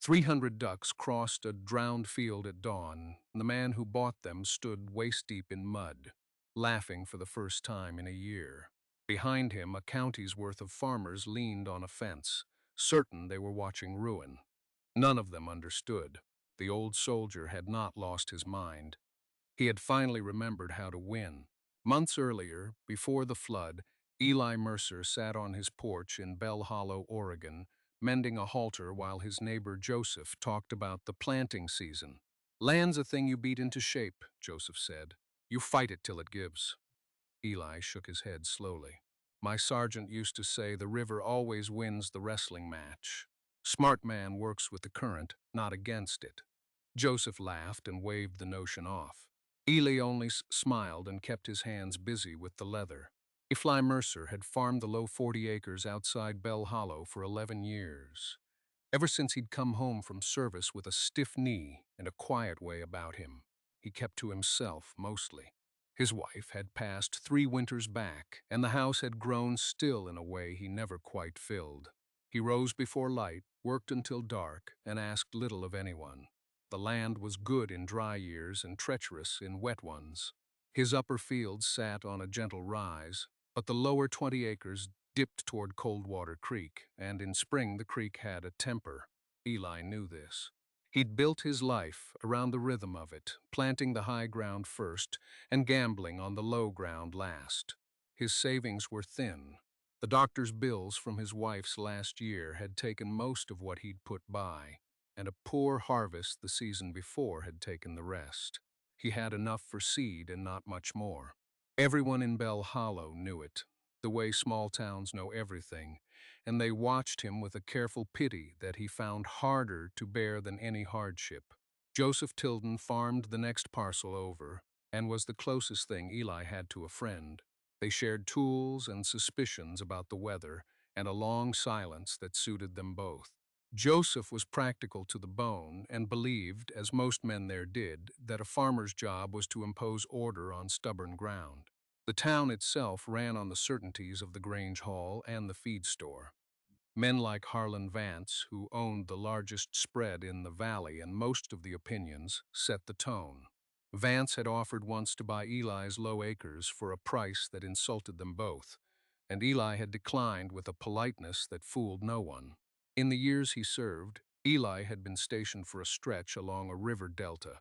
300 ducks crossed a drowned field at dawn, and the man who bought them stood waist-deep in mud, laughing for the first time in a year. Behind him, a county's worth of farmers leaned on a fence, certain they were watching ruin. None of them understood. The old soldier had not lost his mind. He had finally remembered how to win. Months earlier, before the flood, Eli Mercer sat on his porch in Bell Hollow, Oregon, mending a halter while his neighbor Joseph talked about the planting season. "Land's a thing you beat into shape," Joseph said. "You fight it till it gives." Eli shook his head slowly. "My sergeant used to say the river always wins the wrestling match. Smart man works with the current, not against it." Joseph laughed and waved the notion off. Eli only smiled and kept his hands busy with the leather. Eli Mercer had farmed the low 40 acres outside Bell Hollow for 11 years. Ever since he'd come home from service with a stiff knee and a quiet way about him, he kept to himself mostly. His wife had passed 3 winters back, and the house had grown still in a way he never quite filled. He rose before light, worked until dark, and asked little of anyone. The land was good in dry years and treacherous in wet ones. His upper fields sat on a gentle rise, but the lower 20 acres dipped toward Coldwater Creek, and in spring the creek had a temper. Eli knew this. He'd built his life around the rhythm of it, planting the high ground first and gambling on the low ground last. His savings were thin. The doctor's bills from his wife's last year had taken most of what he'd put by, and a poor harvest the season before had taken the rest. He had enough for seed and not much more. Everyone in Bell Hollow knew it, the way small towns know everything, and they watched him with a careful pity that he found harder to bear than any hardship. Joseph Tilden farmed the next parcel over, and was the closest thing Eli had to a friend. They shared tools and suspicions about the weather, and a long silence that suited them both. Joseph was practical to the bone and believed, as most men there did, that a farmer's job was to impose order on stubborn ground. The town itself ran on the certainties of the Grange Hall and the feed store. Men like Harlon Vance, who owned the largest spread in the valley and most of the opinions, set the tone. Vance had offered once to buy Eli's low acres for a price that insulted them both, and Eli had declined with a politeness that fooled no one. In the years he served, Eli had been stationed for a stretch along a river delta,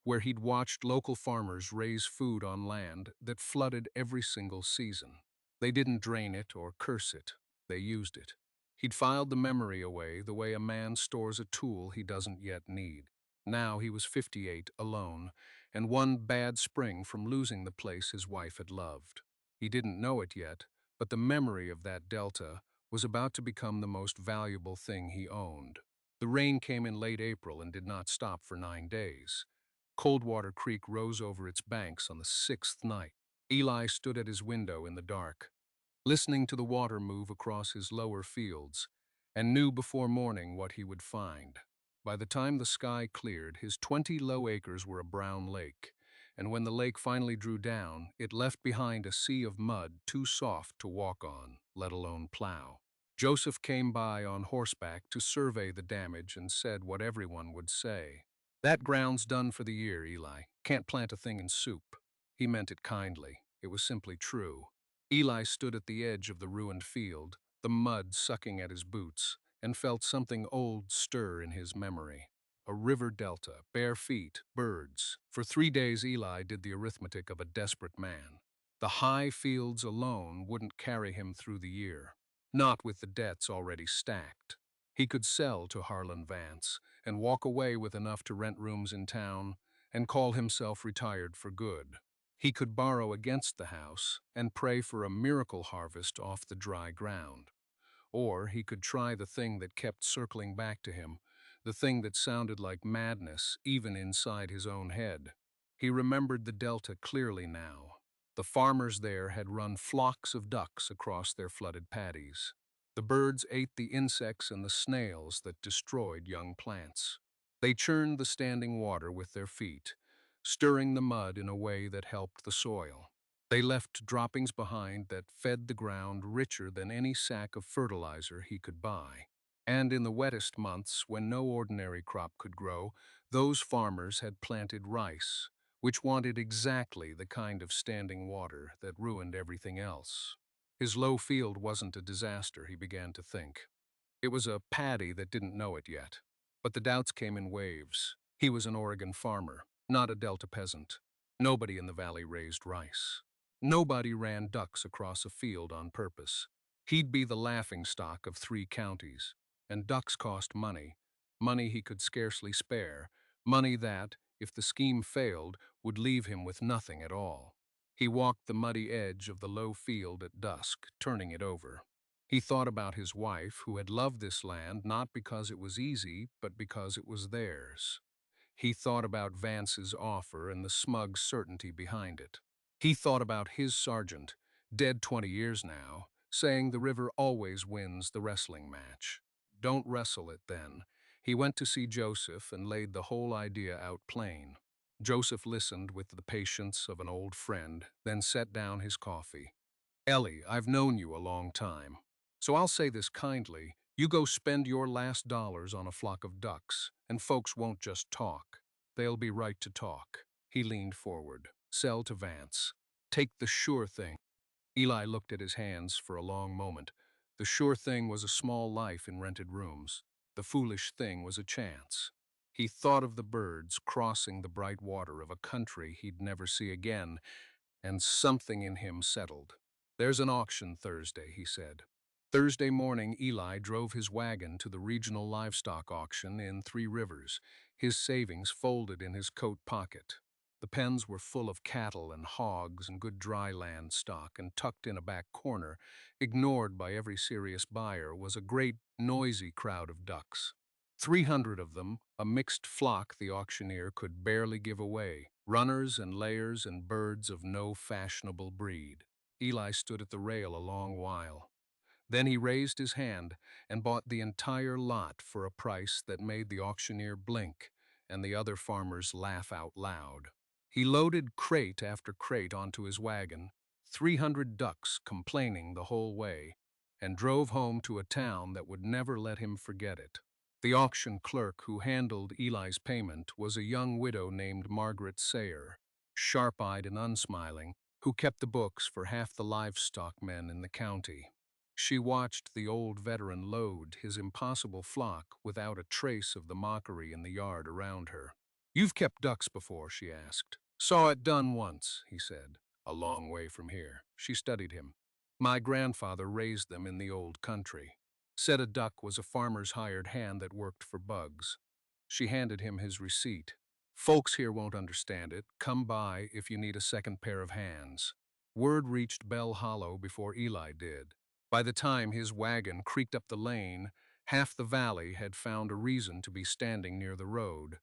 where he'd watched local farmers raise food on land that flooded every single season. They didn't drain it or curse it, they used it. He'd filed the memory away the way a man stores a tool he doesn't yet need. Now he was 58, alone, and one bad spring from losing the place his wife had loved. He didn't know it yet, but the memory of that delta was about to become the most valuable thing he owned. The rain came in late April and did not stop for 9 days. Coldwater Creek rose over its banks on the 6th night. Eli stood at his window in the dark, listening to the water move across his lower fields, and knew before morning what he would find. By the time the sky cleared, his 20 low acres were a brown lake, and when the lake finally drew down, it left behind a sea of mud too soft to walk on, let alone plow. Joseph came by on horseback to survey the damage and said what everyone would say. "That ground's done for the year, Eli. Can't plant a thing in soup." He meant it kindly. It was simply true. Eli stood at the edge of the ruined field, the mud sucking at his boots, and felt something old stir in his memory. A river delta, bare feet, birds. For 3 days Eli did the arithmetic of a desperate man. The high fields alone wouldn't carry him through the year, not with the debts already stacked. He could sell to Harlon Vance and walk away with enough to rent rooms in town and call himself retired for good. He could borrow against the house and pray for a miracle harvest off the dry ground. Or he could try the thing that kept circling back to him, the thing that sounded like madness even inside his own head. He remembered the delta clearly now. The farmers there had run flocks of ducks across their flooded paddies. The birds ate the insects and the snails that destroyed young plants. They churned the standing water with their feet, stirring the mud in a way that helped the soil. They left droppings behind that fed the ground richer than any sack of fertilizer he could buy. And in the wettest months, when no ordinary crop could grow, those farmers had planted rice, which wanted exactly the kind of standing water that ruined everything else. His low field wasn't a disaster, he began to think. It was a paddy that didn't know it yet. But the doubts came in waves. He was an Oregon farmer, not a Delta peasant. Nobody in the valley raised rice. Nobody ran ducks across a field on purpose. He'd be the laughingstock of 3 counties. And ducks cost money, money he could scarcely spare, money that, if the scheme failed, would leave him with nothing at all. He walked the muddy edge of the low field at dusk, turning it over. He thought about his wife, who had loved this land not because it was easy, but because it was theirs. He thought about Vance's offer and the smug certainty behind it. He thought about his sergeant, dead 20 years now, saying the river always wins the wrestling match. Don't wrestle it then. He went to see Joseph and laid the whole idea out plain. Joseph listened with the patience of an old friend, then set down his coffee. Ellie, I've known you a long time. So I'll say this kindly, you go spend your last dollars on a flock of ducks, and folks won't just talk. They'll be right to talk. He leaned forward. Sell to Vance. Take the sure thing. Eli looked at his hands for a long moment. The sure thing was a small life in rented rooms. The foolish thing was a chance. He thought of the birds crossing the bright water of a country he'd never see again, and something in him settled. There's an auction Thursday, he said. Thursday morning, Eli drove his wagon to the regional livestock auction in 3 Rivers, his savings folded in his coat pocket. The pens were full of cattle and hogs and good dry land stock, and tucked in a back corner, ignored by every serious buyer, was a great, noisy crowd of ducks. 300 of them, a mixed flock the auctioneer could barely give away, runners and layers and birds of no fashionable breed. Eli stood at the rail a long while. Then he raised his hand and bought the entire lot for a price that made the auctioneer blink and the other farmers laugh out loud. He loaded crate after crate onto his wagon, 300 ducks complaining the whole way, and drove home to a town that would never let him forget it. The auction clerk who handled Eli's payment was a young widow named Margaret Sayer, sharp-eyed and unsmiling, who kept the books for half the livestock men in the county. She watched the old veteran load his impossible flock without a trace of the mockery in the yard around her. "You've kept ducks before?" she asked. "Saw it done once," he said. "A long way from here." She studied him. "My grandfather raised them in the old country. Said a duck was a farmer's hired hand that worked for bugs." She handed him his receipt. "Folks here won't understand it. Come by if you need a second pair of hands." Word reached Bell Hollow before Eli did. By the time his wagon creaked up the lane, half the valley had found a reason to be standing near the road,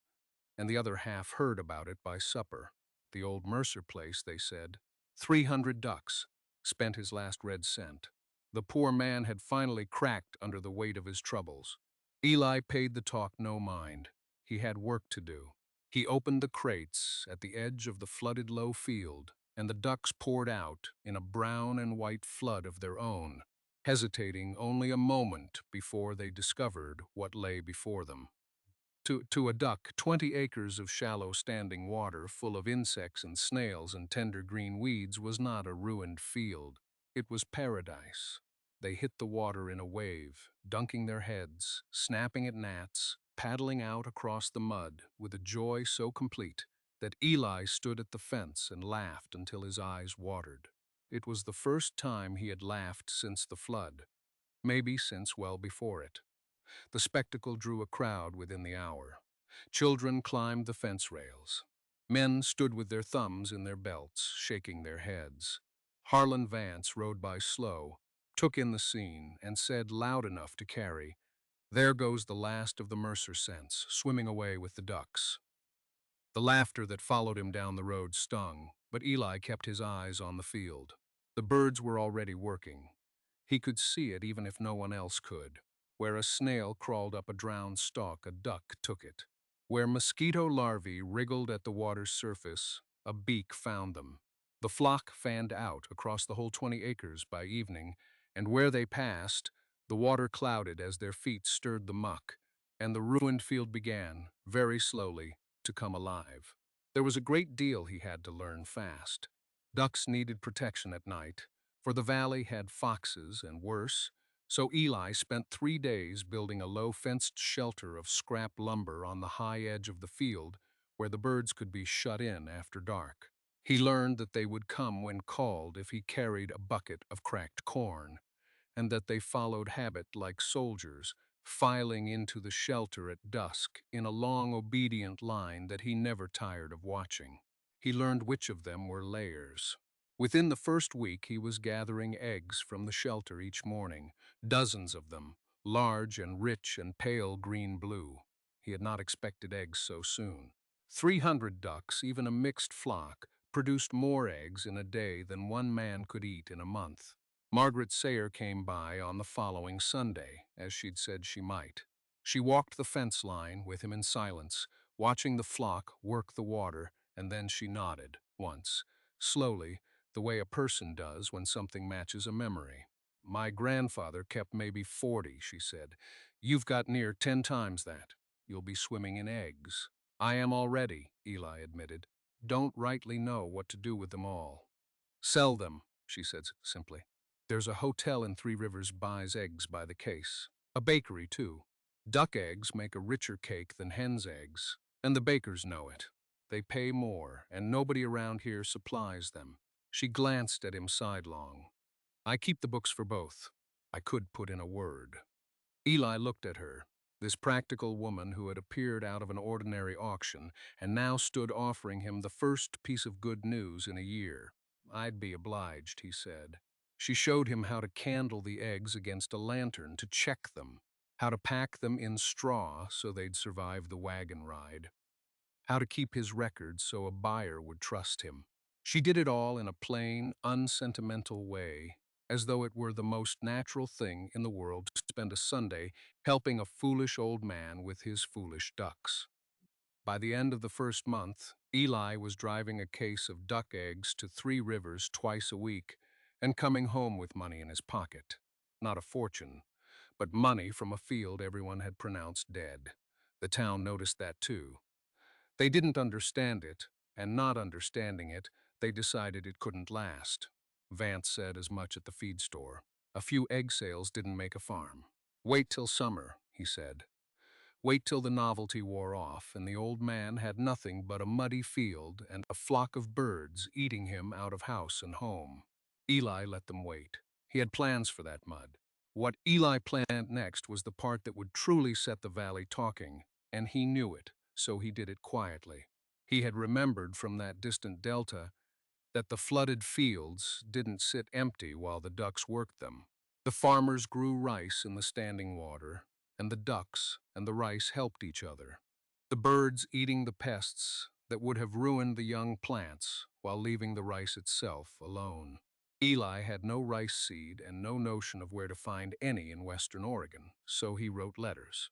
and the other half heard about it by supper. The old Mercer place, they said. 300 ducks. Spent his last red cent. The poor man had finally cracked under the weight of his troubles. Eli paid the talk no mind. He had work to do. He opened the crates at the edge of the flooded low field, and the ducks poured out in a brown and white flood of their own, hesitating only a moment before they discovered what lay before them. To a duck, 20 acres of shallow standing water full of insects and snails and tender green weeds was not a ruined field. It was paradise. They hit the water in a wave, dunking their heads, snapping at gnats, paddling out across the mud with a joy so complete that Eli stood at the fence and laughed until his eyes watered. It was the first time he had laughed since the flood, maybe since well before it. The spectacle drew a crowd within the hour. Children climbed the fence rails. Men stood with their thumbs in their belts, shaking their heads. Harlon Vance rode by slow, took in the scene, and said loud enough to carry, "There goes the last of the Mercer cents, swimming away with the ducks." The laughter that followed him down the road stung, but Eli kept his eyes on the field. The birds were already working. He could see it even if no one else could. Where a snail crawled up a drowned stalk, a duck took it. Where mosquito larvae wriggled at the water's surface, a beak found them. The flock fanned out across the whole 20 acres by evening, and where they passed, The water clouded as their feet stirred the muck, and the ruined field began, very slowly, to come alive. There was a great deal he had to learn fast. Ducks needed protection at night, for the valley had foxes and worse, so Eli spent 3 days building a low-fenced shelter of scrap lumber on the high edge of the field where the birds could be shut in after dark. He learned that they would come when called if he carried a bucket of cracked corn, and that they followed habit like soldiers, filing into the shelter at dusk in a long, obedient line that he never tired of watching. He learned which of them were layers. Within the first week, he was gathering eggs from the shelter each morning, dozens of them, large and rich and pale green-blue. He had not expected eggs so soon. 300 ducks, even a mixed flock, produced more eggs in a day than one man could eat in a month. Margaret Sayer came by on the following Sunday, as she'd said she might. She walked the fence line with him in silence, watching the flock work the water, and then she nodded, once, slowly, the way a person does when something matches a memory. "My grandfather kept maybe 40, she said. "You've got near 10 times that. You'll be swimming in eggs." "I am already," Eli admitted. "Don't rightly know what to do with them all." "Sell them," she said simply. "There's a hotel in Three Rivers buys eggs by the case. A bakery, too. Duck eggs make a richer cake than hen's eggs, and the bakers know it. They pay more, and nobody around here supplies them." She glanced at him sidelong. "I keep the books for both. I could put in a word." Eli looked at her, this practical woman who had appeared out of an ordinary auction and now stood offering him the first piece of good news in a year. "I'd be obliged," he said. She showed him how to candle the eggs against a lantern to check them, how to pack them in straw so they'd survive the wagon ride, how to keep his record so a buyer would trust him. She did it all in a plain, unsentimental way, as though it were the most natural thing in the world to spend a Sunday helping a foolish old man with his foolish ducks. By the end of the first month, Eli was driving a case of duck eggs to Three Rivers twice a week and coming home with money in his pocket. Not a fortune, but money from a field everyone had pronounced dead. The town noticed that too. They didn't understand it, and not understanding it, they decided it couldn't last. Vance said as much at the feed store. A few egg sales didn't make a farm. "Wait till summer," he said. Wait till the novelty wore off and the old man had nothing but a muddy field and a flock of birds eating him out of house and home. Eli let them wait. He had plans for that mud. What Eli planned next was the part that would truly set the valley talking, and he knew it, so he did it quietly. He had remembered from that distant delta that the flooded fields didn't sit empty while the ducks worked them. The farmers grew rice in the standing water, and the ducks and the rice helped each other. The birds eating the pests that would have ruined the young plants while leaving the rice itself alone. Eli had no rice seed and no notion of where to find any in Western Oregon, so he wrote letters.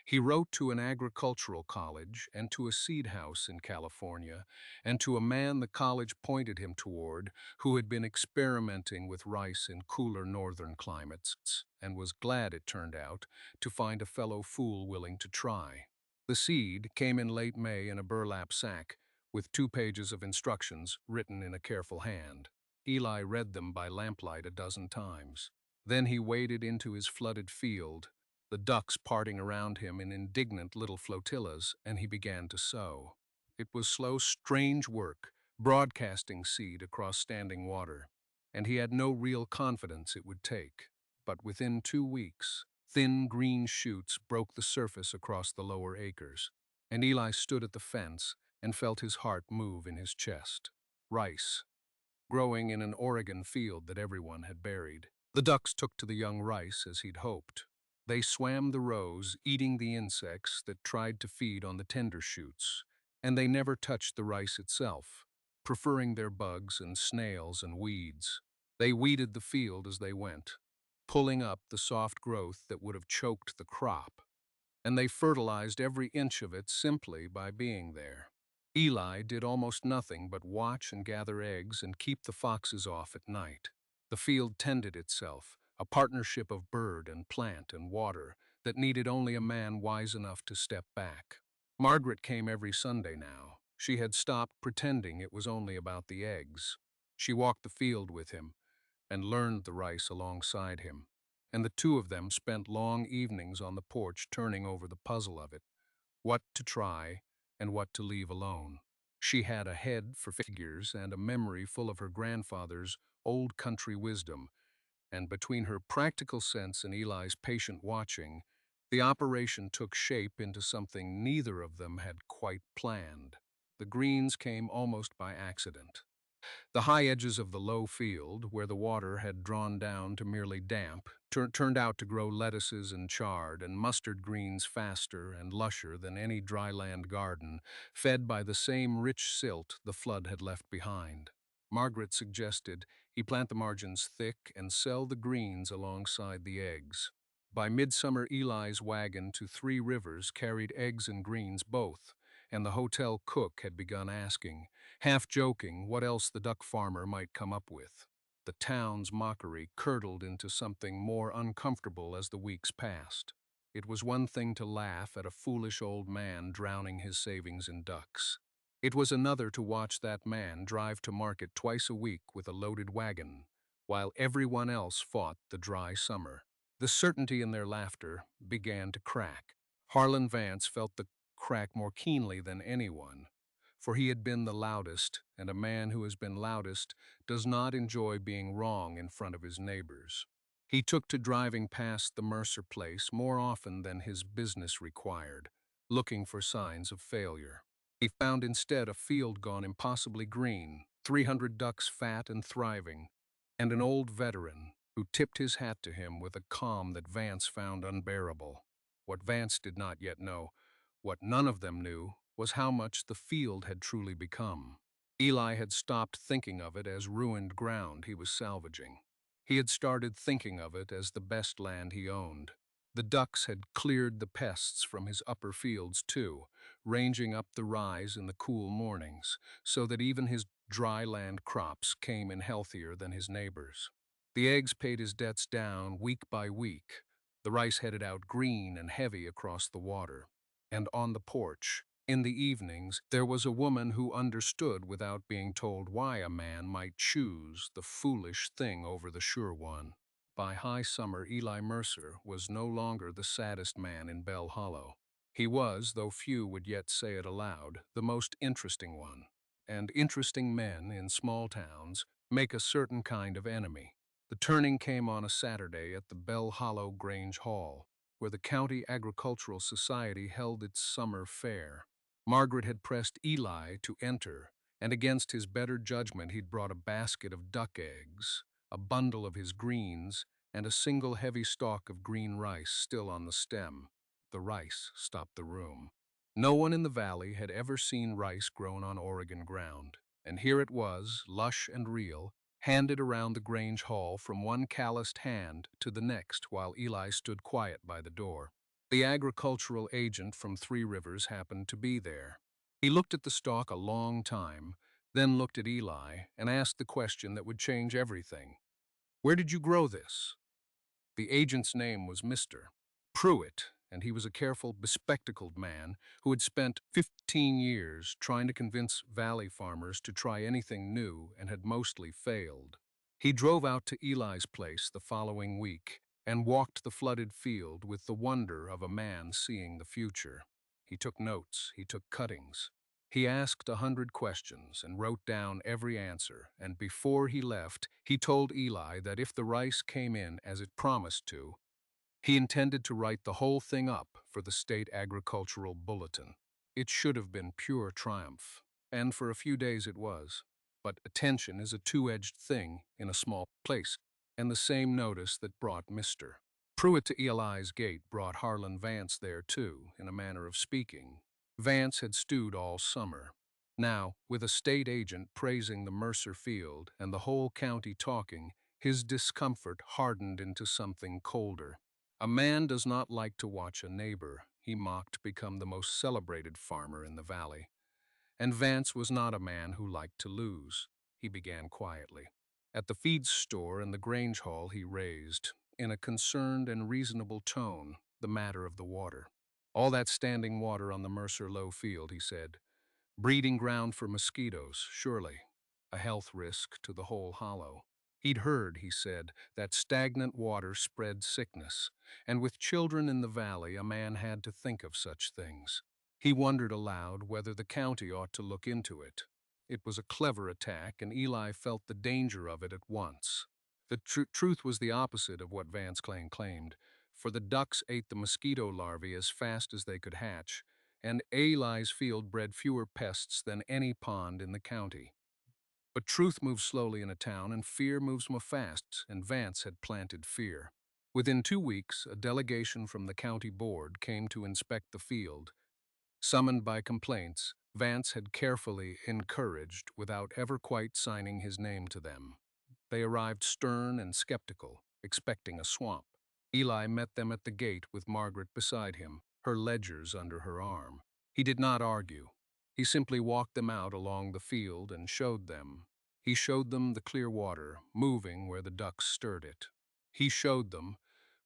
He wrote to an agricultural college and to a seed house in California and to a man the college pointed him toward who had been experimenting with rice in cooler northern climates and was glad, it turned out, to find a fellow fool willing to try. The seed came in late May in a burlap sack with 2 pages of instructions written in a careful hand. Eli read them by lamplight a dozen times. Then he waded into his flooded field, the ducks parting around him in indignant little flotillas, and he began to sow. It was slow, strange work, broadcasting seed across standing water, and he had no real confidence it would take. But within 2 weeks, thin green shoots broke the surface across the lower acres, and Eli stood at the fence and felt his heart move in his chest. Rice, growing in an Oregon field that everyone had buried. The ducks took to the young rice as he'd hoped. They swam the rows, eating the insects that tried to feed on the tender shoots, and they never touched the rice itself, preferring their bugs and snails and weeds. They weeded the field as they went, pulling up the soft growth that would have choked the crop, and they fertilized every inch of it simply by being there. Eli did almost nothing but watch and gather eggs and keep the foxes off at night. The field tended itself, a partnership of bird and plant and water that needed only a man wise enough to step back. Margaret came every Sunday now. She had stopped pretending it was only about the eggs. She walked the field with him and learned the rice alongside him, and the two of them spent long evenings on the porch turning over the puzzle of it, what to try and what to leave alone. She had a head for figures and a memory full of her grandfather's old country wisdom, and between her practical sense and Eli's patient watching, the operation took shape into something neither of them had quite planned. The greens came almost by accident. The high edges of the low field, where the water had drawn down to merely damp, turned out to grow lettuces and chard and mustard greens faster and lusher than any dryland garden, fed by the same rich silt the flood had left behind. Margaret suggested he plant the margins thick and sell the greens alongside the eggs. By midsummer, Eli's wagon to Three Rivers carried eggs and greens both, and the hotel cook had begun asking, half joking, what else the duck farmer might come up with. The town's mockery curdled into something more uncomfortable as the weeks passed. It was one thing to laugh at a foolish old man drowning his savings in ducks. It was another to watch that man drive to market twice a week with a loaded wagon, while everyone else fought the dry summer. The certainty in their laughter began to crack. Harlon Vance felt the crack more keenly than anyone, for he had been the loudest, and a man who has been loudest does not enjoy being wrong in front of his neighbors. He took to driving past the Mercer place more often than his business required, looking for signs of failure. He found instead a field gone impossibly green, 300 ducks fat and thriving, and an old veteran who tipped his hat to him with a calm that Vance found unbearable. What Vance did not yet know, what none of them knew, was how much the field had truly become. Eli had stopped thinking of it as ruined ground he was salvaging. He had started thinking of it as the best land he owned. The ducks had cleared the pests from his upper fields, too, ranging up the rise in the cool mornings, so that even his dry land crops came in healthier than his neighbors. The eggs paid his debts down week by week. The rice headed out green and heavy across the water. And on the porch, in the evenings, there was a woman who understood without being told why a man might choose the foolish thing over the sure one. By high summer, Eli Mercer was no longer the saddest man in Bell Hollow. He was, though few would yet say it aloud, the most interesting one. And interesting men in small towns make a certain kind of enemy. The turning came on a Saturday at the Bell Hollow Grange Hall, where the County Agricultural Society held its summer fair. Margaret had pressed Eli to enter, and against his better judgment he'd brought a basket of duck eggs, a bundle of his greens, and a single heavy stalk of green rice still on the stem. The rice stopped the room. No one in the valley had ever seen rice grown on Oregon ground, and here it was, lush and real, handed around the Grange Hall from one calloused hand to the next while Eli stood quiet by the door. The agricultural agent from Three Rivers happened to be there. He looked at the stalk a long time, then looked at Eli and asked the question that would change everything. "Where did you grow this?" The agent's name was Mr. Pruitt, and he was a careful, bespectacled man who had spent 15 years trying to convince valley farmers to try anything new and had mostly failed. He drove out to Eli's place the following week and walked the flooded field with the wonder of a man seeing the future. He took notes, he took cuttings. He asked 100 questions and wrote down every answer, and before he left, he told Eli that if the rice came in as it promised to, he intended to write the whole thing up for the state agricultural bulletin. It should have been pure triumph, and for a few days it was. But attention is a two-edged thing in a small place, and the same notice that brought Mr. Pruitt to Eli's gate brought Harlon Vance there too, in a manner of speaking. Vance had stewed all summer. Now, with a state agent praising the Mercer field and the whole county talking, his discomfort hardened into something colder. A man does not like to watch a neighbor, he mocked, become the most celebrated farmer in the valley. And Vance was not a man who liked to lose. He began quietly. At the feed store and the Grange Hall he raised. in a concerned and reasonable tone, the matter of the water. All that standing water on the Mercer Low field, he said. Breeding ground for mosquitoes, surely. A health risk to the whole hollow. He'd heard, he said, that stagnant water spread sickness, and with children in the valley, a man had to think of such things. He wondered aloud whether the county ought to look into it. It was a clever attack, and Eli felt the danger of it at once. The truth was the opposite of what Vance claimed, for the ducks ate the mosquito larvae as fast as they could hatch, and Eli's field bred fewer pests than any pond in the county. But truth moves slowly in a town, and fear moves more fast, and Vance had planted fear. Within 2 weeks, a delegation from the county board came to inspect the field. Summoned by complaints, Vance had carefully encouraged without ever quite signing his name to them. They arrived stern and skeptical, expecting a swamp. Eli met them at the gate with Margaret beside him, her ledgers under her arm. He did not argue. He simply walked them out along the field and showed them. He showed them the clear water, moving where the ducks stirred it. He showed them,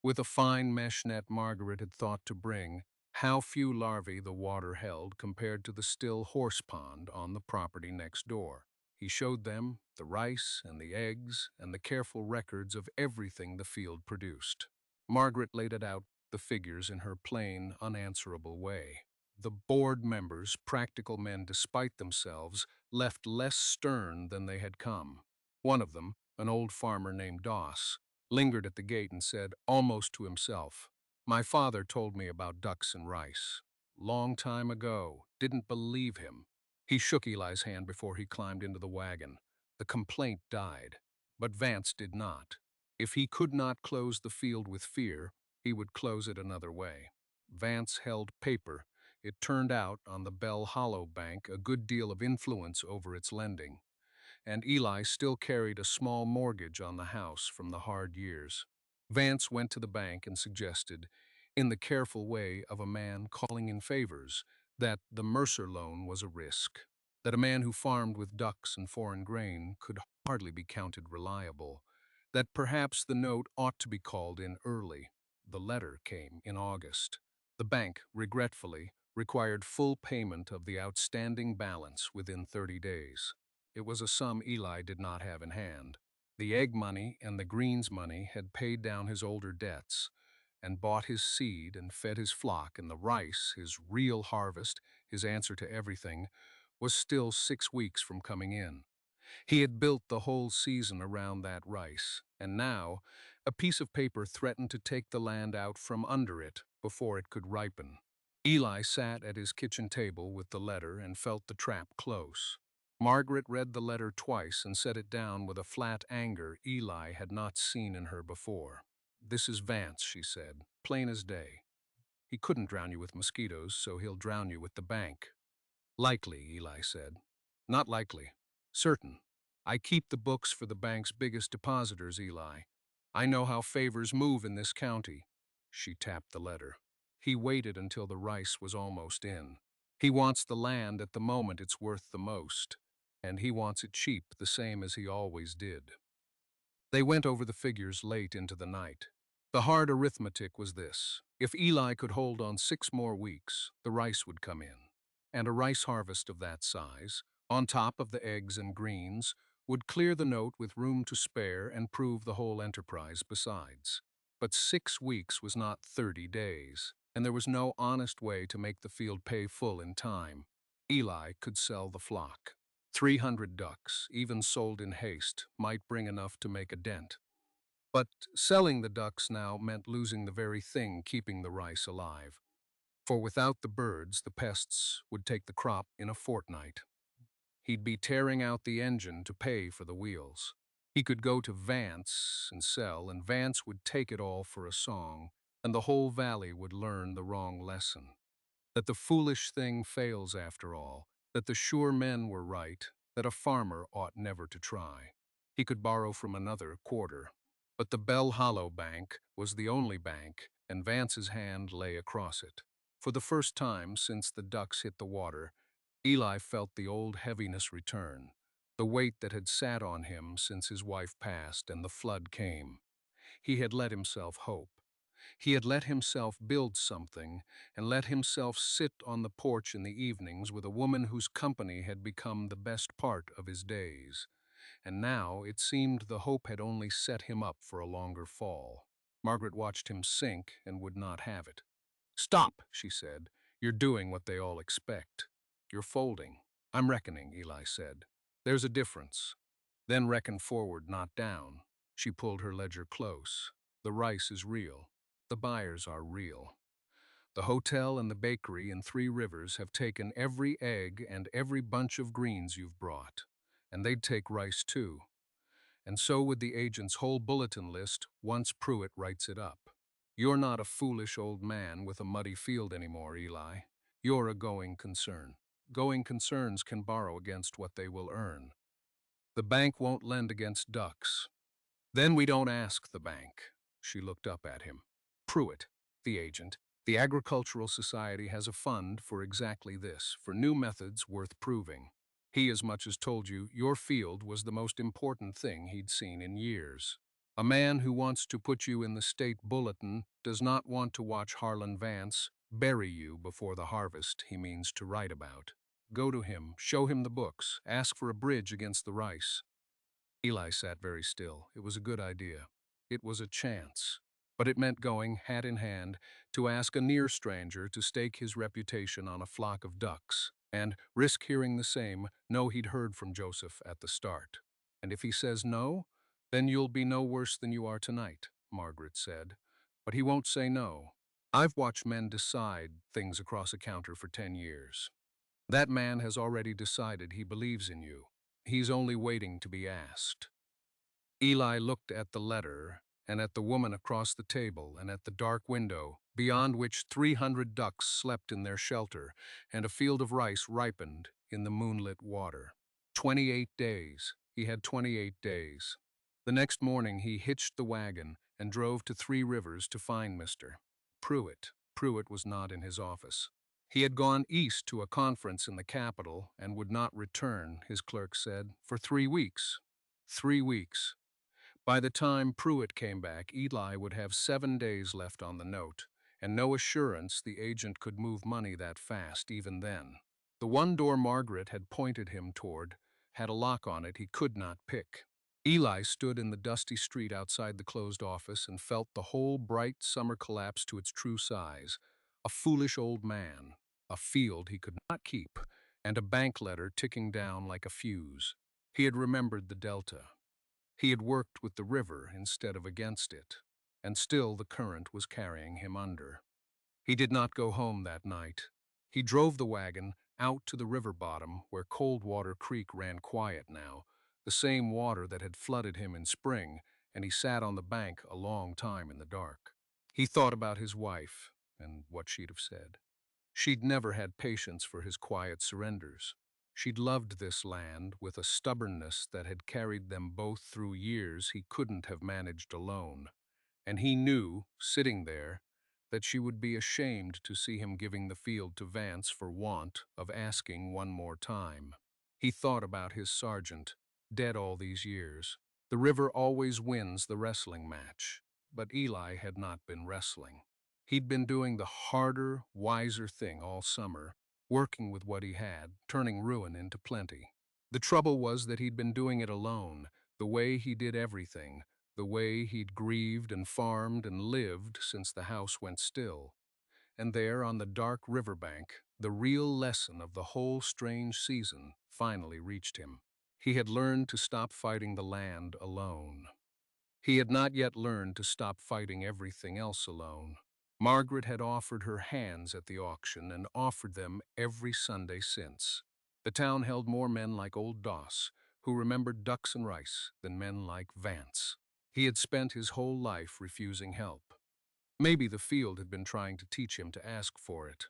with a fine mesh net Margaret had thought to bring, how few larvae the water held compared to the still horse pond on the property next door. He showed them the rice and the eggs and the careful records of everything the field produced. Margaret laid it out, the figures, in her plain, unanswerable way. The board members, practical men despite themselves, left less stern than they had come. One of them, an old farmer named Doss, lingered at the gate and said, almost to himself, "My father told me about ducks and rice. Long time ago. Didn't believe him." He shook Eli's hand before he climbed into the wagon. The complaint died, but Vance did not. If he could not close the field with fear, he would close it another way. Vance held paper. It turned out, on the Bell Hollow Bank, a good deal of influence over its lending, and Eli still carried a small mortgage on the house from the hard years. Vance went to the bank and suggested, in the careful way of a man calling in favors, that the Mercer loan was a risk, that a man who farmed with ducks and foreign grain could hardly be counted reliable, that perhaps the note ought to be called in early. The letter came in August. The bank, regretfully, required full payment of the outstanding balance within 30 days. It was a sum Eli did not have in hand. The egg money and the greens money had paid down his older debts and bought his seed and fed his flock, and the rice, his real harvest, his answer to everything, was still 6 weeks from coming in. He had built the whole season around that rice, and now a piece of paper threatened to take the land out from under it before it could ripen. Eli sat at his kitchen table with the letter and felt the trap close. Margaret read the letter twice and set it down with a flat anger Eli had not seen in her before. "This is Vance," she said, "plain as day. He couldn't drown you with mosquitoes, so he'll drown you with the bank." "Likely," Eli said. "Not likely. Certain. I keep the books for the bank's biggest depositors, Eli. I know how favors move in this county." She tapped the letter. "He waited until the rice was almost in. He wants the land at the moment it's worth the most, and he wants it cheap, the same as he always did." They went over the figures late into the night. The hard arithmetic was this: if Eli could hold on 6 more weeks, the rice would come in. And a rice harvest of that size, on top of the eggs and greens, would clear the note with room to spare and prove the whole enterprise besides. But 6 weeks was not 30 days, and there was no honest way to make the field pay full in time. Eli could sell the flock. 300 ducks, even sold in haste, might bring enough to make a dent. But selling the ducks now meant losing the very thing keeping the rice alive. For without the birds, the pests would take the crop in a fortnight. He'd be tearing out the engine to pay for the wheels. He could go to Vance and sell, and Vance would take it all for a song, and the whole valley would learn the wrong lesson. That the foolish thing fails after all, that the sure men were right, that a farmer ought never to try. He could borrow from another quarter. But the Bell Hollow Bank was the only bank, and Vance's hand lay across it. For the first time since the ducks hit the water, Eli felt the old heaviness return, the weight that had sat on him since his wife passed and the flood came. He had let himself hope. He had let himself build something and let himself sit on the porch in the evenings with a woman whose company had become the best part of his days. And now it seemed the hope had only set him up for a longer fall. Margaret watched him sink and would not have it. "Stop," she said. "You're doing what they all expect. You're folding." "I'm reckoning," Eli said. "There's a difference. Then reckon forward, not down." She pulled her ledger close. "The rice is real. The buyers are real. The hotel and the bakery in Three Rivers have taken every egg and every bunch of greens you've brought. And they'd take rice too. And so would the agent's whole bulletin list once Pruitt writes it up. You're not a foolish old man with a muddy field anymore, Eli. You're a going concern. Going concerns can borrow against what they will earn. The bank won't lend against ducks. Then we don't ask the bank." She looked up at him. "Pruitt, the agent, the Agricultural Society has a fund for exactly this, for new methods worth proving. He as much as told you your field was the most important thing he'd seen in years. A man who wants to put you in the state bulletin does not want to watch Harlon Vance bury you before the harvest he means to write about. Go to him, show him the books, ask for a bridge against the rice." Eli sat very still. It was a good idea. It was a chance. But it meant going, hat in hand, to ask a near stranger to stake his reputation on a flock of ducks, and, risk hearing the same, know he'd heard from Joseph at the start. "And if he says no, then you'll be no worse than you are tonight," Margaret said. "But he won't say no. I've watched men decide things across a counter for 10 years. That man has already decided he believes in you. He's only waiting to be asked." Eli looked at the letter, and at the woman across the table, and at the dark window, beyond which 300 ducks slept in their shelter, and a field of rice ripened in the moonlit water. 28 days. He had 28 days. The next morning he hitched the wagon and drove to Three Rivers to find Mr. Pruitt. Pruitt was not in his office. He had gone east to a conference in the capital and would not return, his clerk said, for 3 weeks. 3 weeks. By the time Pruitt came back, Eli would have 7 days left on the note, and no assurance the agent could move money that fast even then. The one door Margaret had pointed him toward had a lock on it he could not pick. Eli stood in the dusty street outside the closed office and felt the whole bright summer collapse to its true size. A foolish old man, a field he could not keep, and a bank letter ticking down like a fuse. He had remembered the Delta. He had worked with the river instead of against it, and still the current was carrying him under. He did not go home that night. He drove the wagon out to the river bottom where Coldwater Creek ran quiet now, the same water that had flooded him in spring, and he sat on the bank a long time in the dark. He thought about his wife and what she'd have said. She'd never had patience for his quiet surrenders. She'd loved this land with a stubbornness that had carried them both through years he couldn't have managed alone. And he knew, sitting there, that she would be ashamed to see him giving the field to Vance for want of asking one more time. He thought about his sergeant, dead all these years. The river always wins the wrestling match, but Eli had not been wrestling. He'd been doing the harder, wiser thing all summer, working with what he had, turning ruin into plenty. The trouble was that he'd been doing it alone, the way he did everything, the way he'd grieved and farmed and lived since the house went still. And there on the dark riverbank, the real lesson of the whole strange season finally reached him. He had learned to stop fighting the land alone. He had not yet learned to stop fighting everything else alone. Margaret had offered her hands at the auction and offered them every Sunday since. The town held more men like old Doss, who remembered ducks and rice, than men like Vance. He had spent his whole life refusing help. Maybe the field had been trying to teach him to ask for it.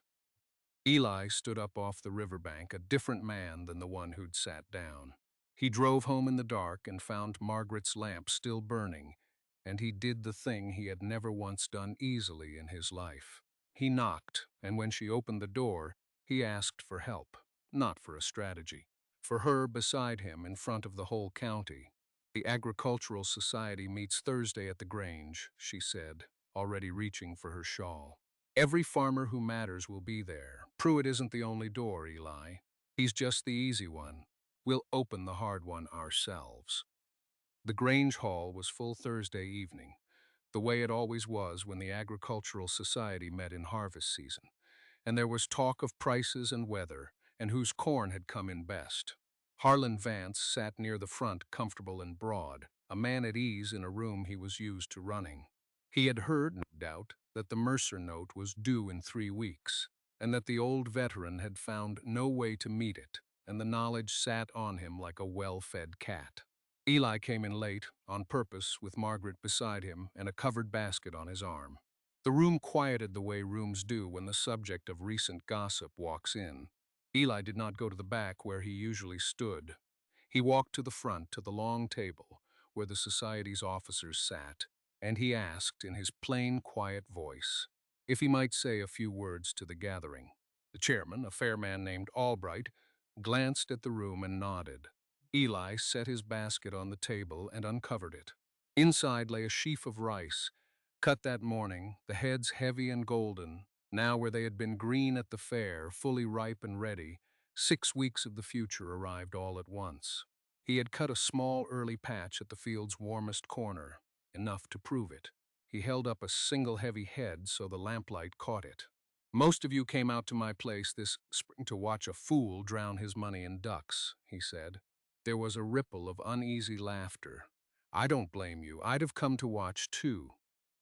Eli stood up off the riverbank, a different man than the one who'd sat down. He drove home in the dark and found Margaret's lamp still burning, and he did the thing he had never once done easily in his life. He knocked, and when she opened the door, he asked for help, not for a strategy. For her beside him in front of the whole county. The Agricultural Society meets Thursday at the Grange, she said, already reaching for her shawl. Every farmer who matters will be there. Pruitt isn't the only door, Eli. He's just the easy one. We'll open the hard one ourselves. The Grange Hall was full Thursday evening, the way it always was when the Agricultural Society met in harvest season, and there was talk of prices and weather, and whose corn had come in best. Harlon Vance sat near the front, comfortable and broad, a man at ease in a room he was used to running. He had heard, no doubt, that the Mercer note was due in 3 weeks, and that the old veteran had found no way to meet it, and the knowledge sat on him like a well-fed cat. Eli came in late, on purpose, with Margaret beside him and a covered basket on his arm. The room quieted the way rooms do when the subject of recent gossip walks in. Eli did not go to the back where he usually stood. He walked to the front, to the long table, where the society's officers sat, and he asked, in his plain, quiet voice, if he might say a few words to the gathering. The chairman, a fair man named Albright, glanced at the room and nodded. Eli set his basket on the table and uncovered it. Inside lay a sheaf of rice, cut that morning, the heads heavy and golden, now where they had been green at the fair, fully ripe and ready. 6 weeks of the future arrived all at once. He had cut a small early patch at the field's warmest corner, enough to prove it. He held up a single heavy head so the lamplight caught it. Most of you came out to my place this spring to watch a fool drown his money in ducks, he said. There was a ripple of uneasy laughter. I don't blame you. I'd have come to watch, too.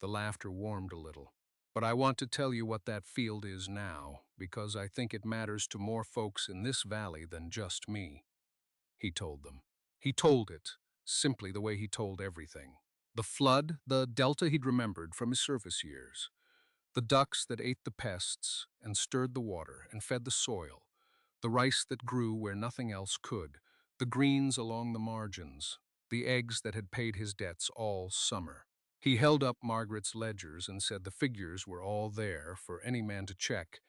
The laughter warmed a little. But I want to tell you what that field is now, because I think it matters to more folks in this valley than just me, he told them. He told it, simply the way he told everything. The flood, the delta he'd remembered from his service years. The ducks that ate the pests and stirred the water and fed the soil. The rice that grew where nothing else could. The greens along the margins. The eggs that had paid his debts all summer. He held up Margaret's ledgers and said the figures were all there for any man to check,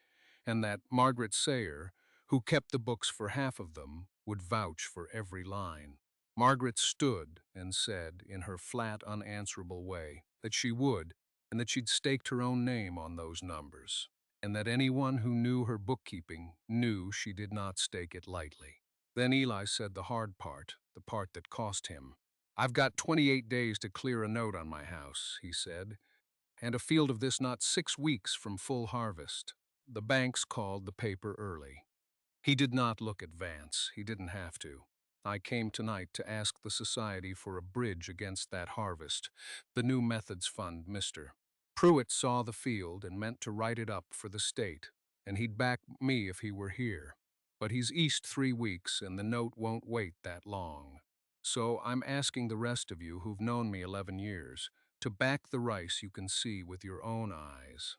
and that Margaret Sayer, who kept the books for half of them, would vouch for every line. Margaret stood and said, in her flat, unanswerable way, that she would, and that she'd staked her own name on those numbers, and that anyone who knew her bookkeeping knew she did not stake it lightly. Then Eli said the hard part, the part that cost him. I've got 28 days to clear a note on my house, he said, and a field of this not 6 weeks from full harvest. The banks called the paper early. He did not look at Vance. He didn't have to. I came tonight to ask the society for a bridge against that harvest, the New Methods Fund, mister. Pruitt saw the field and meant to write it up for the state, and he'd back me if he were here. But he's east 3 weeks, and the note won't wait that long. So I'm asking the rest of you who've known me 11 years to back the rice you can see with your own eyes.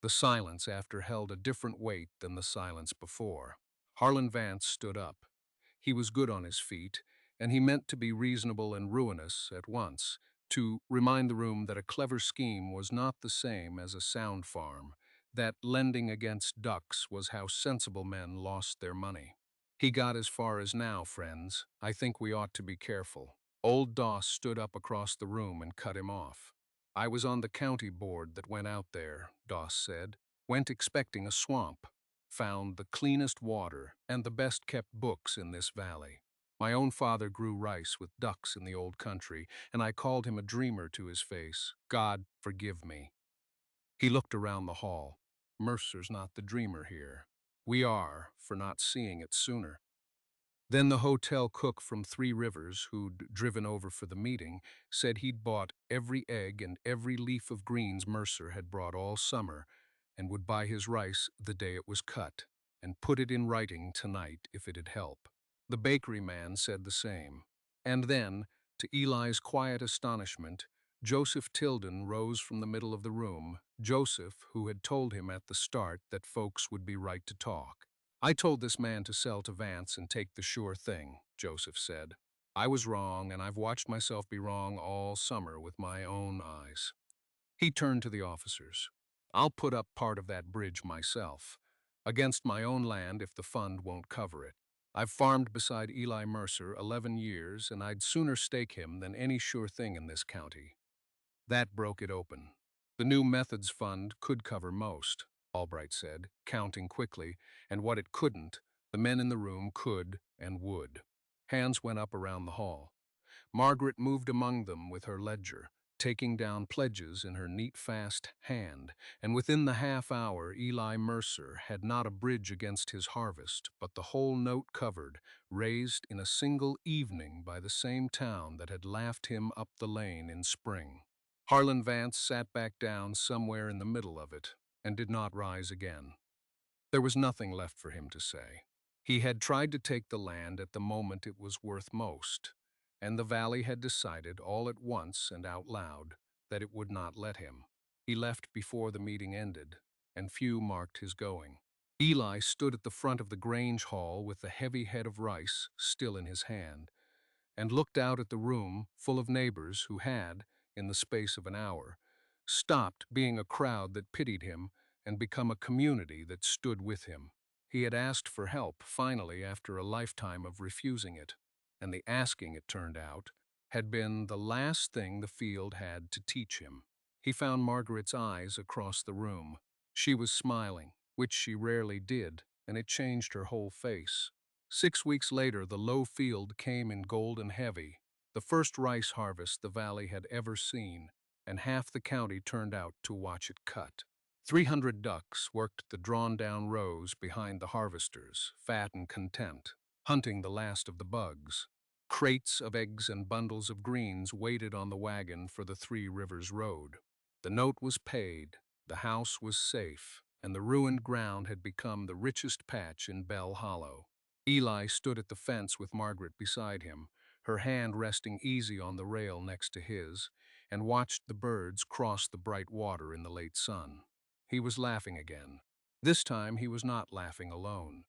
The silence after held a different weight than the silence before. Harlon Vance stood up. He was good on his feet, and he meant to be reasonable and ruinous at once, to remind the room that a clever scheme was not the same as a sound farm, that lending against ducks was how sensible men lost their money. He got as far as, now, friends, I think we ought to be careful. Old Doss stood up across the room and cut him off. I was on the county board that went out there, Doss said. Went expecting a swamp. Found the cleanest water and the best-kept books in this valley. My own father grew rice with ducks in the old country, and I called him a dreamer to his face. God forgive me. He looked around the hall. Mercer's not the dreamer here. We are, for not seeing it sooner. Then the hotel cook from Three Rivers, who'd driven over for the meeting, said he'd bought every egg and every leaf of greens Mercer had brought all summer, and would buy his rice the day it was cut, and put it in writing tonight if it'd help. The bakery man said the same. And then, to Eli's quiet astonishment, Joseph Tilden rose from the middle of the room, Joseph, who had told him at the start that folks would be right to talk. I told this man to sell to Vance and take the sure thing, Joseph said. I was wrong, and I've watched myself be wrong all summer with my own eyes. He turned to the officers. I'll put up part of that bridge myself, against my own land if the fund won't cover it. I've farmed beside Eli Mercer 11 years, and I'd sooner stake him than any sure thing in this county. That broke it open. The new Methods Fund could cover most, Albright said, counting quickly, and what it couldn't, the men in the room could and would. Hands went up around the hall. Margaret moved among them with her ledger, taking down pledges in her neat, fast hand, and within the half hour Eli Mercer had not a bridge against his harvest, but the whole note covered, raised in a single evening by the same town that had laughed him up the lane in spring. Harlon Vance sat back down somewhere in the middle of it, and did not rise again. There was nothing left for him to say. He had tried to take the land at the moment it was worth most, and the valley had decided all at once and out loud that it would not let him. He left before the meeting ended, and few marked his going. Eli stood at the front of the Grange Hall with the heavy head of rice still in his hand, and looked out at the room full of neighbors who had, in the space of an hour, stopped being a crowd that pitied him and become a community that stood with him. He had asked for help, finally, after a lifetime of refusing it, and the asking, it turned out, had been the last thing the field had to teach him. He found Margaret's eyes across the room. She was smiling, which she rarely did, and it changed her whole face. 6 weeks later, the low field came in golden heavy, the first rice harvest the valley had ever seen, and half the county turned out to watch it cut. 300 ducks worked the drawn-down rows behind the harvesters, fat and content, hunting the last of the bugs. Crates of eggs and bundles of greens waited on the wagon for the Three Rivers Road. The note was paid, the house was safe, and the ruined ground had become the richest patch in Bell Hollow. Eli stood at the fence with Margaret beside him, her hand resting easy on the rail next to his, and watched the birds cross the bright water in the late sun. He was laughing again. This time he was not laughing alone.